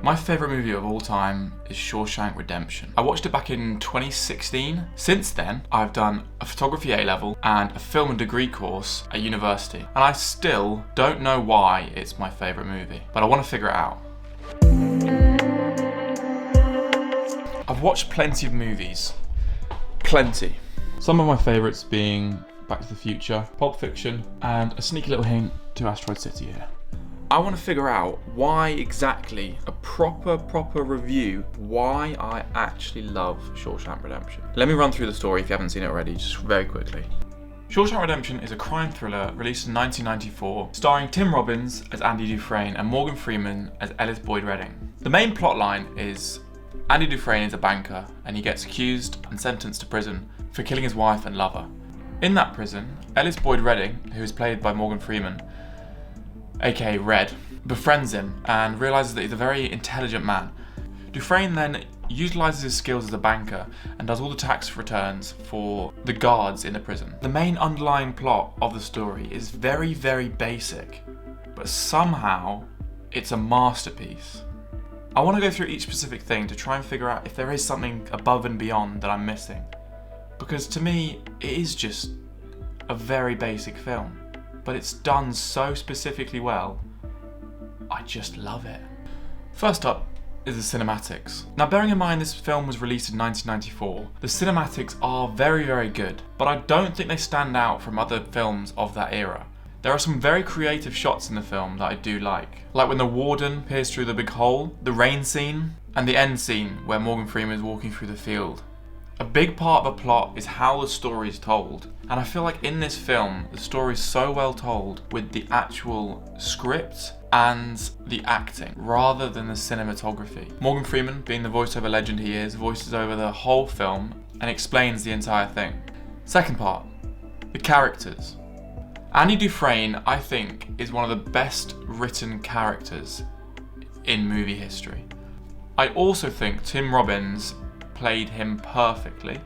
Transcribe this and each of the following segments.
My favourite movie of all time is Shawshank Redemption. I watched it back in 2016. Since then, I've done a photography A-level and a film and degree course at university. And I still don't know why it's my favourite movie, but I want to figure it out. I've watched plenty of movies. Plenty. Some of my favourites being Back to the Future, Pulp Fiction, and a sneaky little hint to Asteroid City here. I want to figure out why exactly, a proper review, why I actually love Shawshank Redemption. Let me run through the story if you haven't seen it already, just very quickly. Shawshank Redemption is a crime thriller released in 1994, starring Tim Robbins as Andy Dufresne and Morgan Freeman as Ellis Boyd Redding. The main plotline is Andy Dufresne is a banker and he gets accused and sentenced to prison for killing his wife and lover. In that prison, Ellis Boyd Redding, who is played by Morgan Freeman, aka Red, befriends him and realises that he's a very intelligent man. Dufresne then utilises his skills as a banker and does all the tax returns for the guards in the prison. The main underlying plot of the story is very basic, but somehow it's a masterpiece. I want to go through each specific thing to try and figure out if there is something above and beyond that I'm missing. Because to me, it is just a very basic film. But it's done so specifically well, I just love it. First up is the cinematics. Now, bearing in mind this film was released in 1994, the cinematics are very good, but I don't think they stand out from other films of that era. There are some very creative shots in the film that I do like when the warden peers through the big hole, the rain scene, and the end scene where Morgan Freeman is walking through the field. A big part of the plot is how the story is told, and I feel like in this film the story is so well told with the actual script and the acting rather than the cinematography. Morgan Freeman, being the voiceover legend he is, voices over the whole film and explains the entire thing. Second part, the characters. Andy Dufresne, I think, is one of the best written characters in movie history. I also think Tim Robbins played him perfectly,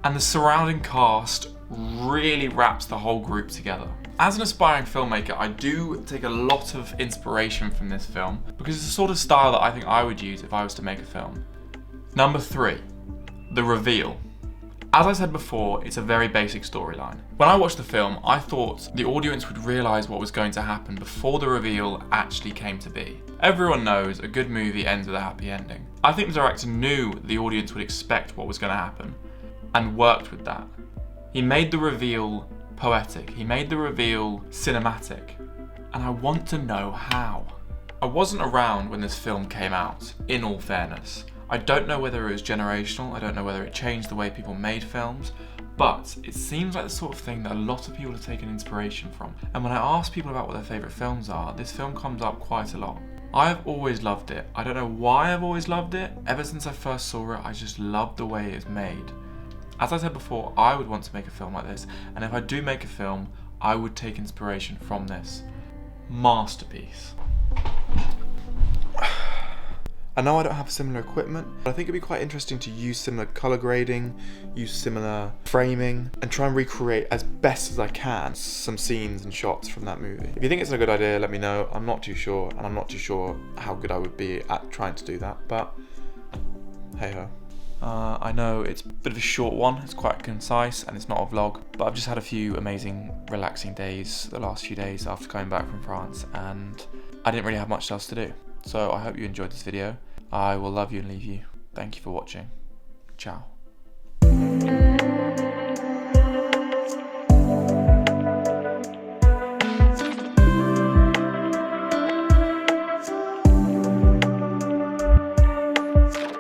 and the surrounding cast really wraps the whole group together. As an aspiring filmmaker, I do take a lot of inspiration from this film because it's the sort of style that I think I would use if I was to make a film. Number 3, the reveal. As I said before, it's a very basic storyline. When I watched the film, I thought the audience would realise what was going to happen before the reveal actually came to be. Everyone knows a good movie ends with a happy ending. I think the director knew the audience would expect what was going to happen and worked with that. He made the reveal poetic, he made the reveal cinematic, and I want to know how. I wasn't around when this film came out, in all fairness. I don't know whether it was generational, I don't know whether it changed the way people made films, but it seems like the sort of thing that a lot of people have taken inspiration from. And when I ask people about what their favourite films are, this film comes up quite a lot. I've always loved it. I don't know why I've always loved it. Ever since I first saw it, I just loved the way it's made. As I said before, I would want to make a film like this, and if I do make a film, I would take inspiration from this. Masterpiece. I know I don't have similar equipment, but I think it'd be quite interesting to use similar colour grading, use similar framing, and try and recreate as best as I can some scenes and shots from that movie. If you think it's a good idea, let me know. I'm not too sure, and I'm not too sure how good I would be at trying to do that, but hey ho. I know it's a bit of a short one, it's quite concise, and it's not a vlog, but I've just had a few amazing, relaxing days the last few days after coming back from France, and I didn't really have much else to do. So I hope you enjoyed this video. I will love you and leave you. Thank you for watching. Ciao.